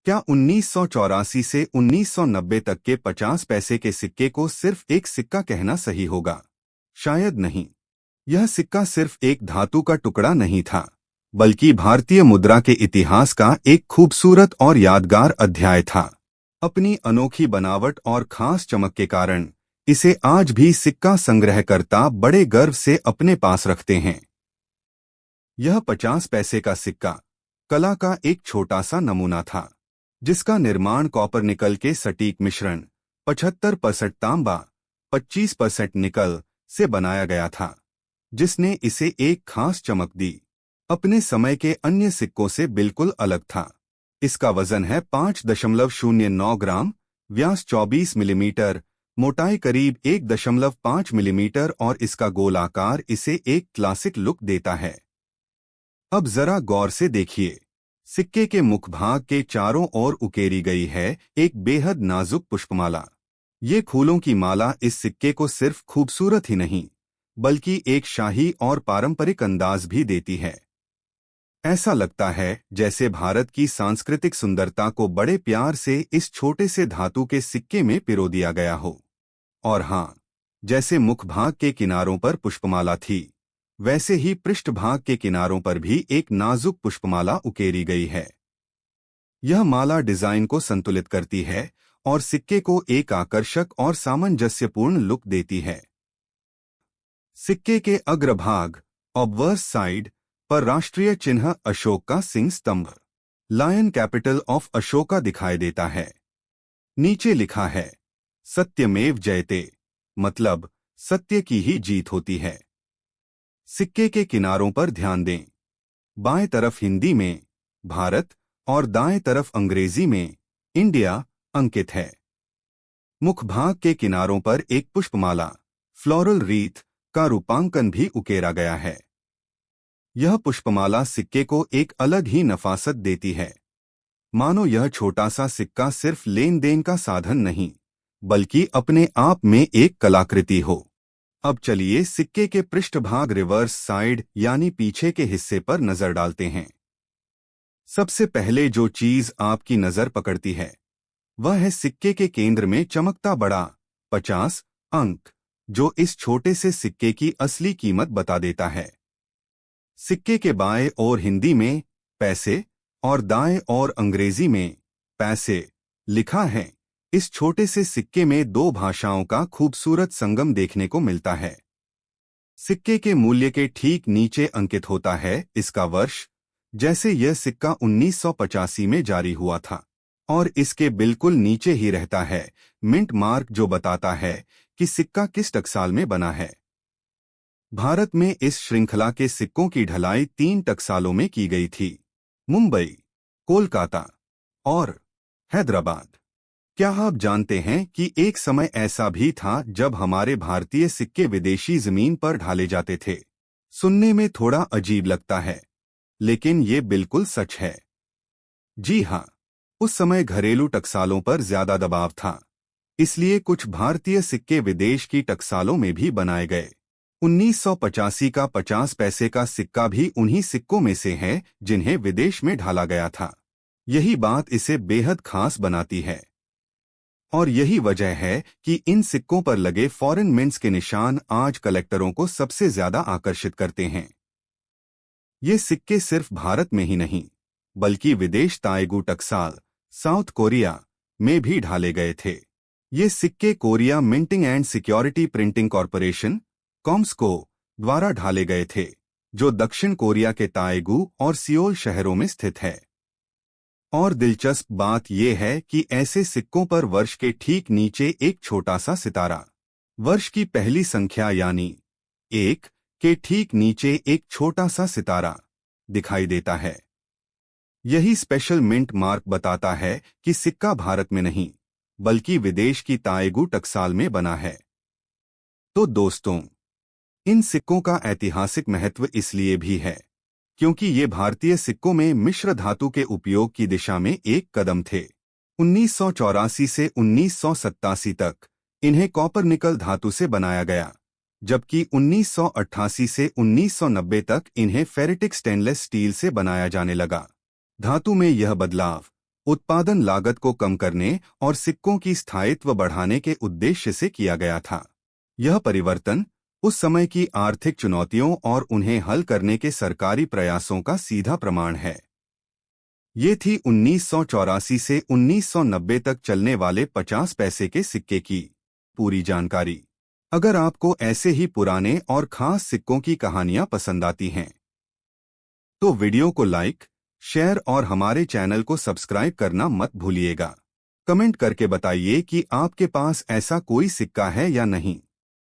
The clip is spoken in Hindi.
क्या 1984 से 1990 तक के 50 पैसे के सिक्के को सिर्फ एक सिक्का कहना सही होगा? शायद नहीं। यह सिक्का सिर्फ एक धातु का टुकड़ा नहीं था, बल्कि भारतीय मुद्रा के इतिहास का एक खूबसूरत और यादगार अध्याय था। अपनी अनोखी बनावट और खास चमक के कारण इसे आज भी सिक्का संग्रहकर्ता बड़े गर्व से अपने पास रखते हैं। यह 50 पैसे का सिक्का कला का एक छोटा सा नमूना था, जिसका निर्माण कॉपर निकल के सटीक मिश्रण 75% तांबा 25% निकल से बनाया गया था, जिसने इसे एक खास चमक दी। अपने समय के अन्य सिक्कों से बिल्कुल अलग था। इसका वजन है 5.09 ग्राम, व्यास 24 मिलीमीटर, मोटाई करीब 1.5 मिलीमीटर और इसका गोल आकार इसे एक क्लासिक लुक देता है। अब जरा गौर से देखिए। सिक्के के मुखभाग के चारों ओर उकेरी गई है एक बेहद नाजुक पुष्पमाला। ये फूलों की माला इस सिक्के को सिर्फ खूबसूरत ही नहीं, बल्कि एक शाही और पारंपरिक अंदाज भी देती है। ऐसा लगता है जैसे भारत की सांस्कृतिक सुंदरता को बड़े प्यार से इस छोटे से धातु के सिक्के में पिरो दिया गया हो। और हाँ, जैसे मुखभाग के किनारों पर पुष्पमाला थी, वैसे ही पृष्ठभाग के किनारों पर भी एक नाजुक पुष्पमाला उकेरी गई है। यह माला डिजाइन को संतुलित करती है और सिक्के को एक आकर्षक और सामंजस्यपूर्ण लुक देती है। सिक्के के अग्रभाग ऑब्वर्स साइड पर राष्ट्रीय चिन्ह अशोक का सिंह स्तंभ, लायन कैपिटल ऑफ अशोका दिखाई देता है। नीचे लिखा है सत्यमेव जयते, मतलब सत्य की ही जीत होती है। सिक्के के किनारों पर ध्यान दें। बाएं तरफ हिंदी में भारत और दाएं तरफ अंग्रेजी में इंडिया अंकित है। मुखभाग के किनारों पर एक पुष्पमाला फ्लोरल रीथ का रूपांकन भी उकेरा गया है। यह पुष्पमाला सिक्के को एक अलग ही नफासत देती है, मानो यह छोटा सा सिक्का सिर्फ लेन देन का साधन नहीं, बल्कि अपने आप में एक कलाकृति हो। अब चलिए सिक्के के पृष्ठभाग रिवर्स साइड यानी पीछे के हिस्से पर नजर डालते हैं। सबसे पहले जो चीज आपकी नजर पकड़ती है वह है सिक्के के केंद्र में चमकता बड़ा 50 अंक, जो इस छोटे से सिक्के की असली कीमत बता देता है। सिक्के के बाएं ओर हिंदी में पैसे और दाएं ओर अंग्रेजी में पैसे लिखा है। इस छोटे से सिक्के में दो भाषाओं का खूबसूरत संगम देखने को मिलता है। सिक्के के मूल्य के ठीक नीचे अंकित होता है इसका वर्ष, जैसे यह सिक्का 1985 में जारी हुआ था, और इसके बिल्कुल नीचे ही रहता है मिंट मार्क, जो बताता है कि सिक्का किस टकसाल में बना है। भारत में इस श्रृंखला के सिक्कों की ढलाई 3 टकसालों में की गई थी, मुंबई, कोलकाता और हैदराबाद। क्या आप जानते हैं कि एक समय ऐसा भी था जब हमारे भारतीय सिक्के विदेशी जमीन पर ढाले जाते थे? सुनने में थोड़ा अजीब लगता है, लेकिन ये बिल्कुल सच है। जी हाँ, उस समय घरेलू टकसालों पर ज्यादा दबाव था, इसलिए कुछ भारतीय सिक्के विदेश की टकसालों में भी बनाए गए। 1985 का 50 पैसे का सिक्का भी उन्हीं सिक्कों में से है जिन्हें विदेश में ढाला गया था। यही बात इसे बेहद खास बनाती है, और यही वजह है कि इन सिक्कों पर लगे फॉरेन मिंट्स के निशान आज कलेक्टरों को सबसे ज्यादा आकर्षित करते हैं। ये सिक्के सिर्फ भारत में ही नहीं, बल्कि विदेश ताएगू टकसाल, साउथ कोरिया में भी ढाले गए थे। ये सिक्के Korea minting and security printing corporation KOMSCO द्वारा ढाले गए थे, जो दक्षिण कोरिया के ताएगू और सियोल शहरों में स्थित है। और दिलचस्प बात यह है कि ऐसे सिक्कों पर वर्ष के ठीक नीचे एक छोटा सा सितारा, वर्ष की पहली संख्या यानी 1 के ठीक नीचे एक छोटा सा सितारा दिखाई देता है। यही स्पेशल मिंट मार्क बताता है कि सिक्का भारत में नहीं, बल्कि विदेश की ताएगू टकसाल में बना है। तो दोस्तों, इन सिक्कों का ऐतिहासिक महत्व इसलिए भी है क्योंकि ये भारतीय सिक्कों में मिश्र धातु के उपयोग की दिशा में एक कदम थे। 1984 से 1987 तक इन्हें कॉपर निकल धातु से बनाया गया, जबकि 1988 से 1990 तक इन्हें फेरिटिक स्टेनलेस स्टील से बनाया जाने लगा। धातु में यह बदलाव उत्पादन लागत को कम करने और सिक्कों की स्थायित्व बढ़ाने के उद्देश्य से किया गया था। यह परिवर्तन उस समय की आर्थिक चुनौतियों और उन्हें हल करने के सरकारी प्रयासों का सीधा प्रमाण है। ये थी 1984 से 1990 तक चलने वाले 50 पैसे के सिक्के की पूरी जानकारी। अगर आपको ऐसे ही पुराने और खास सिक्कों की कहानियां पसंद आती हैं, तो वीडियो को लाइक, शेयर और हमारे चैनल को सब्सक्राइब करना मत भूलिएगा। कमेंट करके बताइए कि आपके पास ऐसा कोई सिक्का है या नहीं।